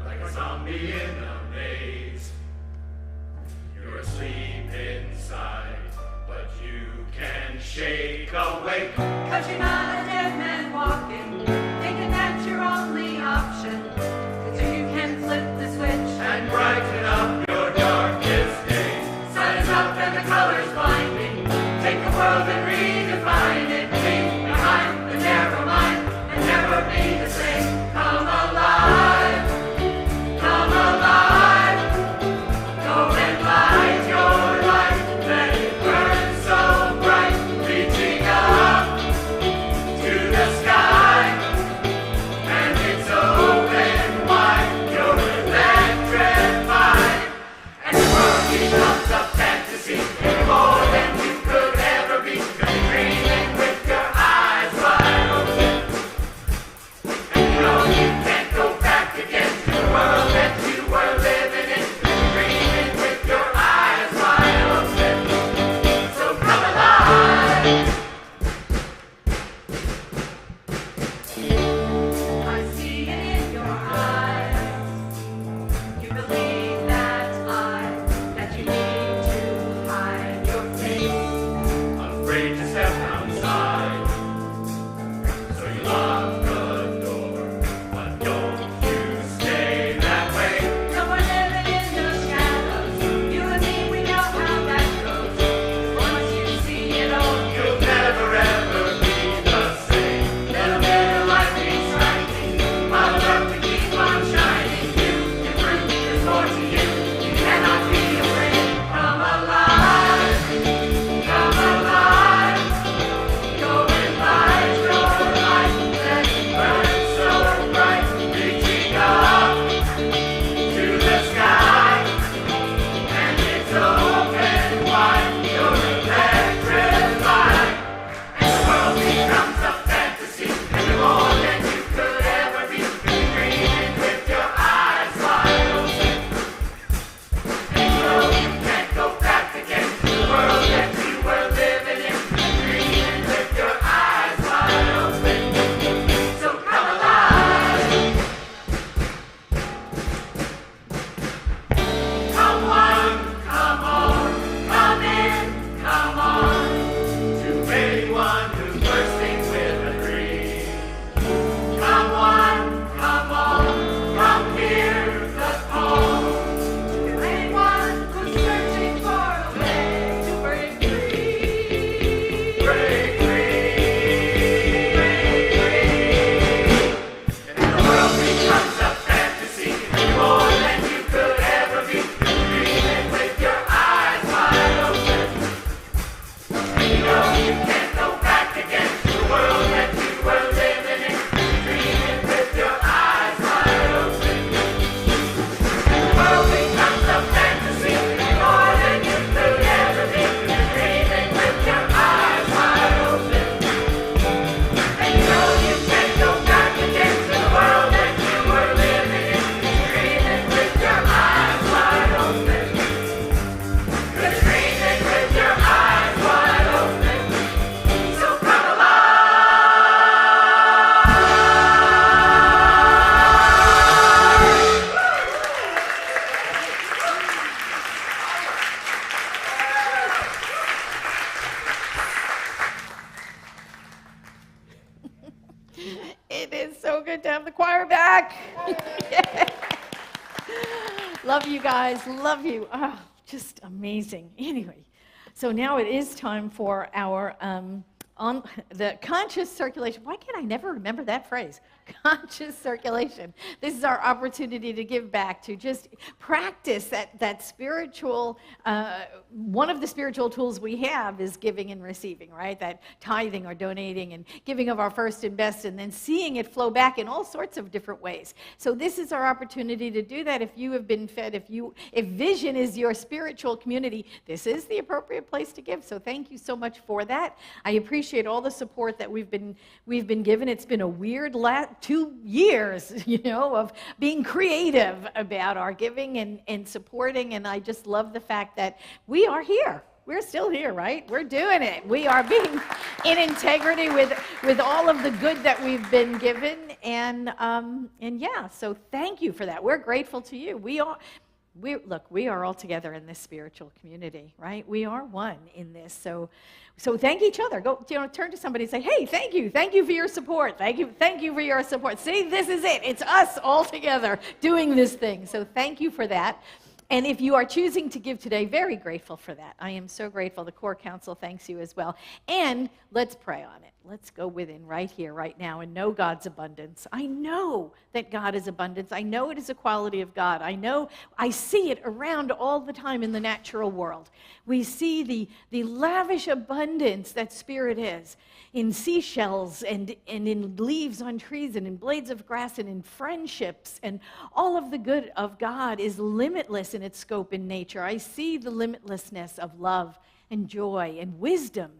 like a zombie in a maze. You're asleep inside, but you can shake awake, 'cause you're not a dead man walking, thinking that's your only option, 'cause if you can flip the switch and brighten up your darkest day, up and the colors blinding, take the world and redefine it, leave behind the narrow mind and never be the same. Come alive, go and light your life, let it burn so bright, reaching up to so good to have the choir back. Love you guys. Love you. Oh, just amazing. Anyway, so now it is time for our on the conscious circulation. Why can't I never remember that phrase? Conscious circulation. This is our opportunity to give back, to just practice that spiritual, one of the spiritual tools we have is giving and receiving, right? That tithing or donating and giving of our first and best, and then seeing it flow back in all sorts of different ways. So this is our opportunity to do that. If you have been fed, if Vision is your spiritual community, this is the appropriate place to give. So thank you so much for that. I appreciate all the support that we've been given. It's been a weird 2 years, of being creative about our giving and supporting, and I just love the fact that we are here. We're still here, right? We're doing it. We are being in integrity with all of the good that we've been given, and yeah, so thank you for that. We're grateful to you. We are all together in this spiritual community, right? We are one in this. So thank each other. Go, turn to somebody and say, hey, thank you for your support. Thank you for your support. See, this is it. It's us all together doing this thing. So thank you for that. And if you are choosing to give today, very grateful for that. I am so grateful. The Core Council thanks you as well. And let's pray on it. Let's go within right here, right now, and know God's abundance. I know that God is abundance. I know it is a quality of God. I see it around all the time in the natural world. We see the lavish abundance that Spirit is in seashells and in leaves on trees and in blades of grass and in friendships, and all of the good of God is limitless in its scope in nature. I see the limitlessness of love and joy and wisdom.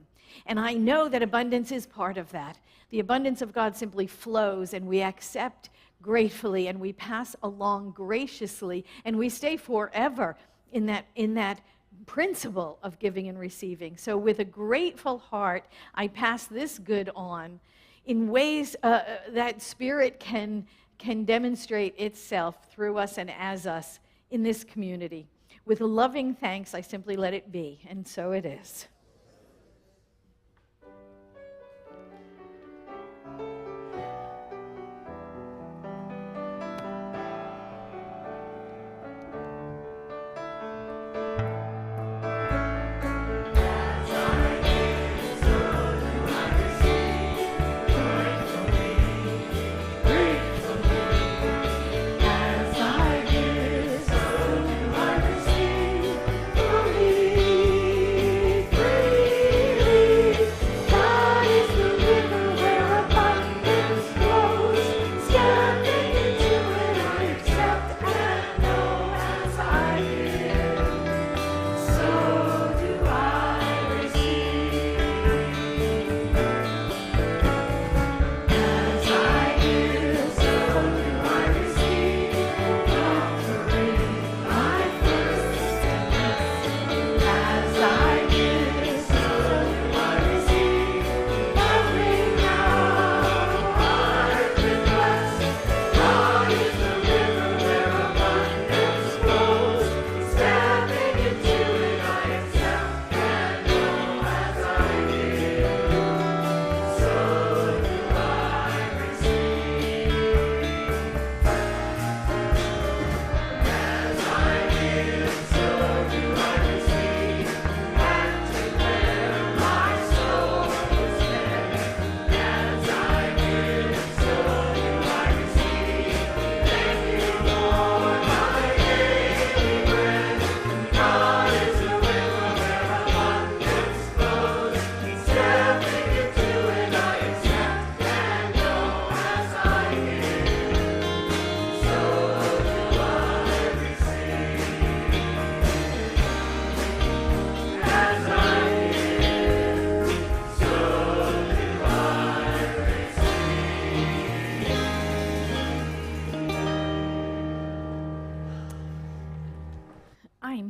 And I know that abundance is part of that. The abundance of God simply flows, and we accept gratefully, and we pass along graciously, and we stay forever in that principle of giving and receiving. So with a grateful heart, I pass this good on in ways that Spirit can demonstrate itself through us and as us in this community. With loving thanks, I simply let it be, and so it is.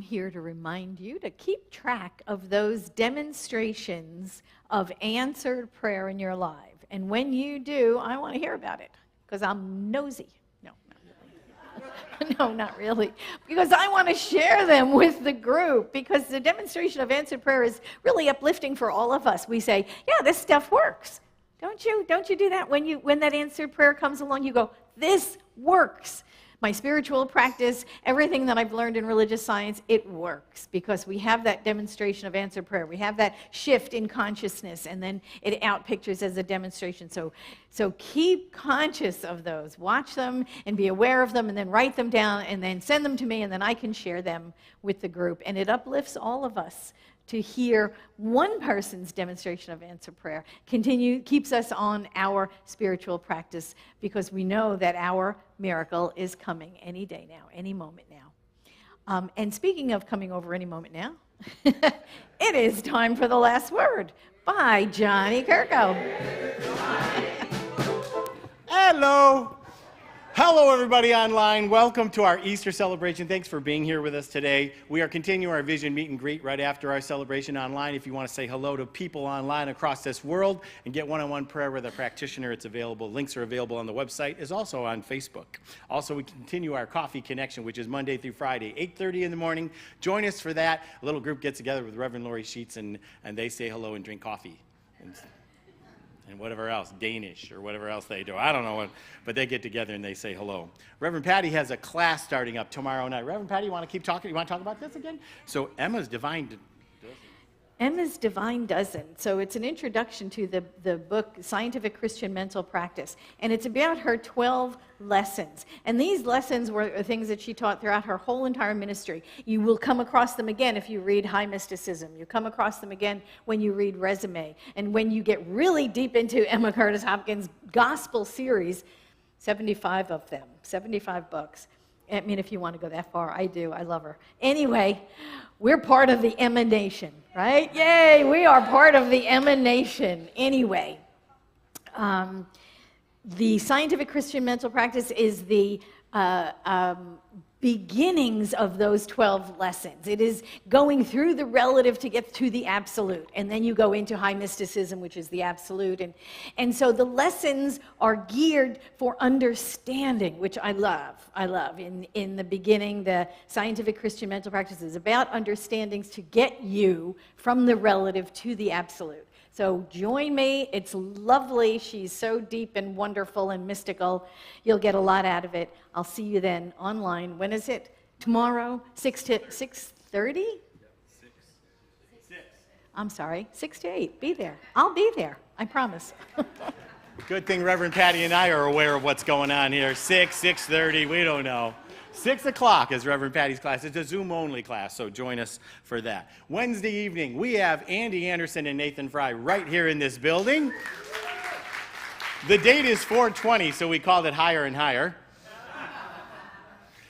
Here to remind you to keep track of those demonstrations of answered prayer in your life. And when you do, I want to hear about it because I'm nosy. No, not really. No, not really. Because I want to share them with the group, because the demonstration of answered prayer is really uplifting for all of us. We say, yeah, this stuff works. Don't you do that when that answered prayer comes along? You go, this works. My spiritual practice, everything that I've learned in religious science, it works because we have that demonstration of answered prayer. We have that shift in consciousness, and then it outpictures as a demonstration. So keep conscious of those. Watch them and be aware of them, and then write them down, and then send them to me, and then I can share them with the group. And it uplifts all of us to hear one person's demonstration of answered prayer. Keeps us on our spiritual practice because we know that our miracle is coming any day now, any moment now. And speaking of coming over any moment now, it is time for the last word by Johnny Kirko. Hello. Hello, everybody online. Welcome to our Easter celebration. Thanks for being here with us today. We are continuing our Vision Meet and Greet right after our celebration online. If you want to say hello to people online across this world and get one-on-one prayer with a practitioner, it's available. Links are available on the website. It's also on Facebook. Also, we continue our Coffee Connection, which is Monday through Friday, 8:30 in the morning. Join us for that. A little group gets together with Reverend Lori Sheets, and they say hello and drink coffee. And whatever else, Danish or whatever else they do. I don't know, but they get together and they say hello. Reverend Patti has a class starting up tomorrow night. Reverend Patti, you want to keep talking? You want to talk about this again? So Emma's Divine Dozen. So it's an introduction to the book, Scientific Christian Mental Practice. And it's about her 12 lessons. And these lessons were things that she taught throughout her whole entire ministry. You will come across them again if you read High Mysticism. You come across them again when you read Resume. And when you get really deep into Emma Curtis Hopkins' gospel series, 75 of them, 75 books. I mean, if you want to go that far, I do. I love her. Anyway, we're part of the Emma Nation, right? Yay, we are part of the Emma Nation. Anyway, the Scientific Christian Mental Practice is the beginnings of those 12 lessons. It is going through the relative to get to the absolute. And then you go into High Mysticism, which is the absolute. And so the lessons are geared for understanding, which I love. In the beginning, the Scientific Christian Mental Practice is about understandings to get you from the relative to the absolute. So join me. It's lovely. She's so deep and wonderful and mystical. You'll get a lot out of it. I'll see you then online. When is it? Tomorrow, 6:30? I'm sorry, 6 to 8. Be there. I'll be there. I promise. Good thing Reverend Patti and I are aware of what's going on here. 6:30, we don't know. 6 o'clock is Reverend Patti's class. It's a Zoom-only class, so join us for that. Wednesday evening, we have Andy Anderson and Nathan Fry right here in this building. The date is 4/20, so we called it Higher and Higher.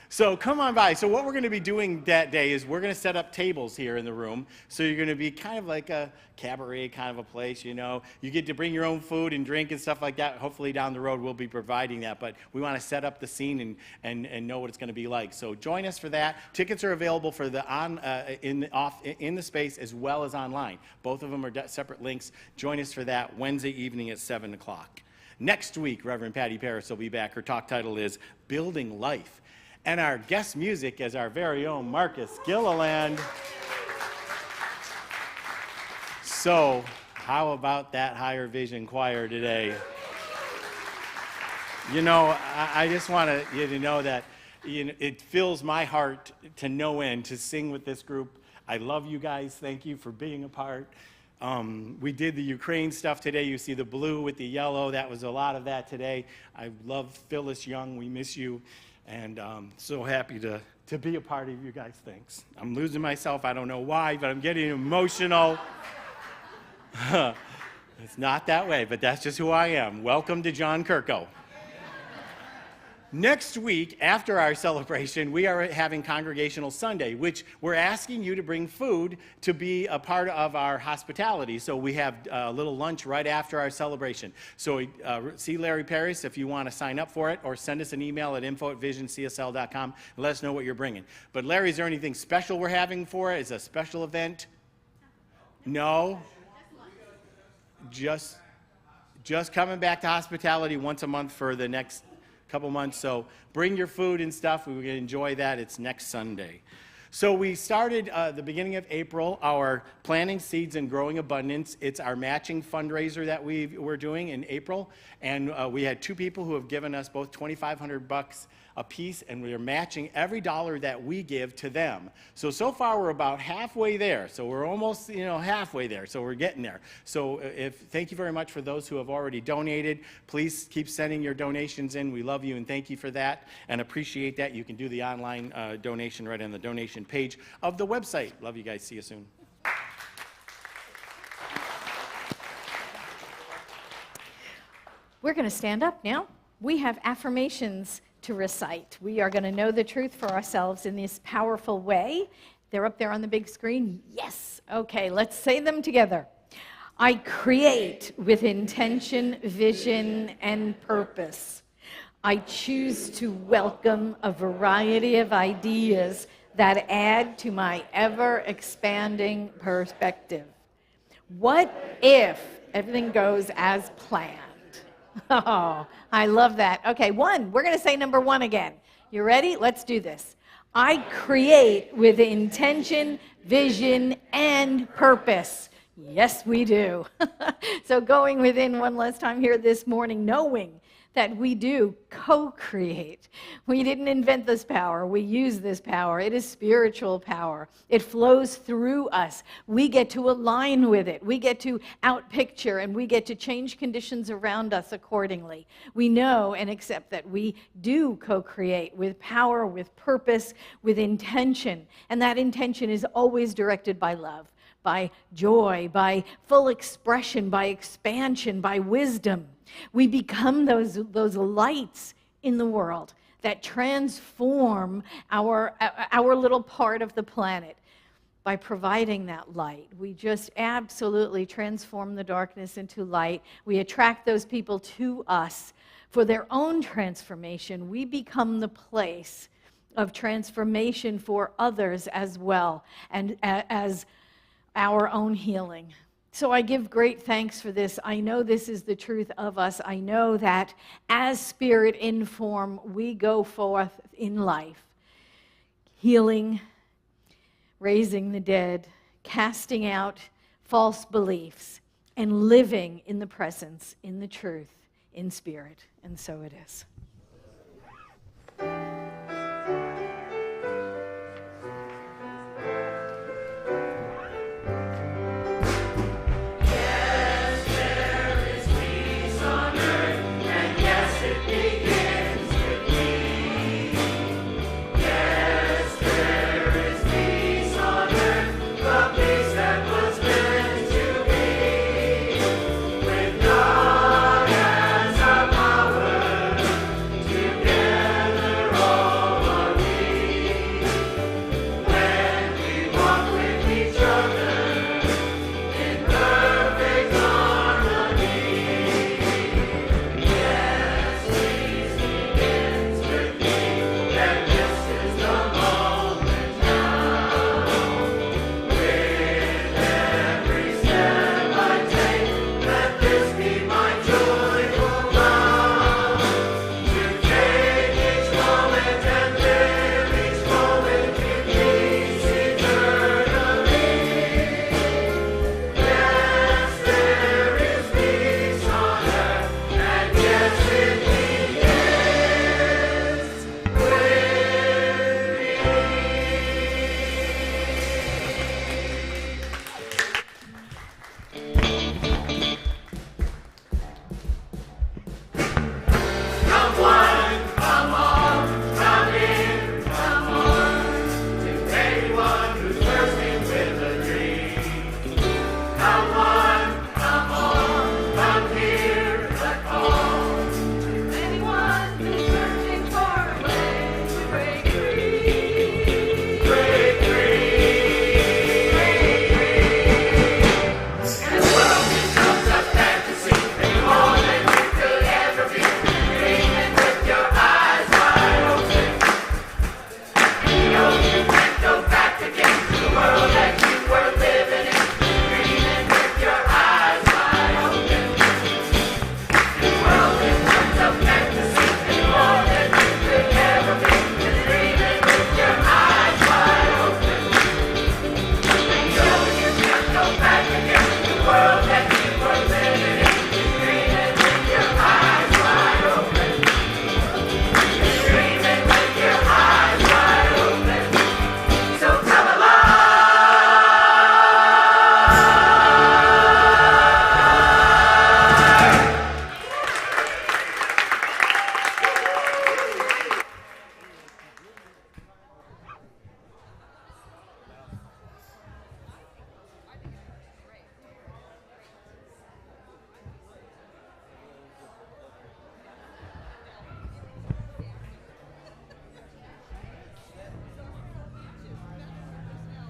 So come on by. So what we're going to be doing that day is we're going to set up tables here in the room. So you're going to be kind of like a cabaret kind of a place, you know. You get to bring your own food and drink and stuff like that. Hopefully down the road we'll be providing that. But we want to set up the scene and know what it's going to be like. So join us for that. Tickets are available for the in the space as well as online. Both of them are separate links. Join us for that Wednesday evening at 7 o'clock. Next week, Reverend Patti Paris will be back. Her talk title is Building Life. And our guest music is our very own Marcus Gillan. So, how about that Higher Vision Choir today? You know, I just want you to know that it fills my heart to no end to sing with this group. I love you guys. Thank you for being a part. We did the Ukraine stuff today. You see the blue with the yellow. That was a lot of that today. I love Phyllis Young. We miss you. And so happy to be a part of you guys. Thanks. I'm losing myself. I don't know why, but I'm getting emotional. It's not that way, but that's just who I am. Welcome to John Kirko. Next week, after our celebration, we are having Congregational Sunday, which we're asking you to bring food to be a part of our hospitality. So we have a little lunch right after our celebration. So see Larry Paris if you want to sign up for it, or send us an email at info@visioncsl.com and let us know what you're bringing. But Larry, is there anything special we're having for it? Is it a special event? No? Just coming back to hospitality once a month for the next couple months, so bring your food and stuff. We're going to enjoy that. It's next Sunday. So we started the beginning of April, our Planting Seeds and Growing Abundance. It's our matching fundraiser that we're doing in April. And we had 2 people who have given us both $2,500 a piece, and we are matching every dollar that we give to them. So far we're about halfway there. So we're almost, halfway there. So we're getting there. So thank you very much for those who have already donated. Please keep sending your donations in. We love you and thank you for that and appreciate that. You can do the online donation right on the donation page of the website. Love you guys. See you soon. We're going to stand up now. We have affirmations to recite. We are going to know the truth for ourselves in this powerful way. They're up there on the big screen. Yes. Okay, let's say them together. I create with intention, vision, and purpose. I choose to welcome a variety of ideas that add to my ever-expanding perspective. What if everything goes as planned? Oh, I love that. Okay, we're going to say number 1 again. You ready? Let's do this. I create with intention, vision, and purpose. Yes, we do. So going within one last time here this morning, knowing that we do co-create. We didn't invent this power. We use this power. It is spiritual power. It flows through us. We get to align with it. We get to outpicture, and we get to change conditions around us accordingly. We know and accept that we do co-create with power, with purpose, with intention. And that intention is always directed by love, by joy, by full expression, by expansion, by wisdom. We become those lights in the world that transform our little part of the planet. By providing that light, we just absolutely transform the darkness into light. We attract those people to us for their own transformation. We become the place of transformation for others as well, and as our own healing. So I give great thanks for this. I know this is the truth of us. I know that as spirit in form, we go forth in life, healing, raising the dead, casting out false beliefs, and living in the presence, in the truth, in spirit. And so it is.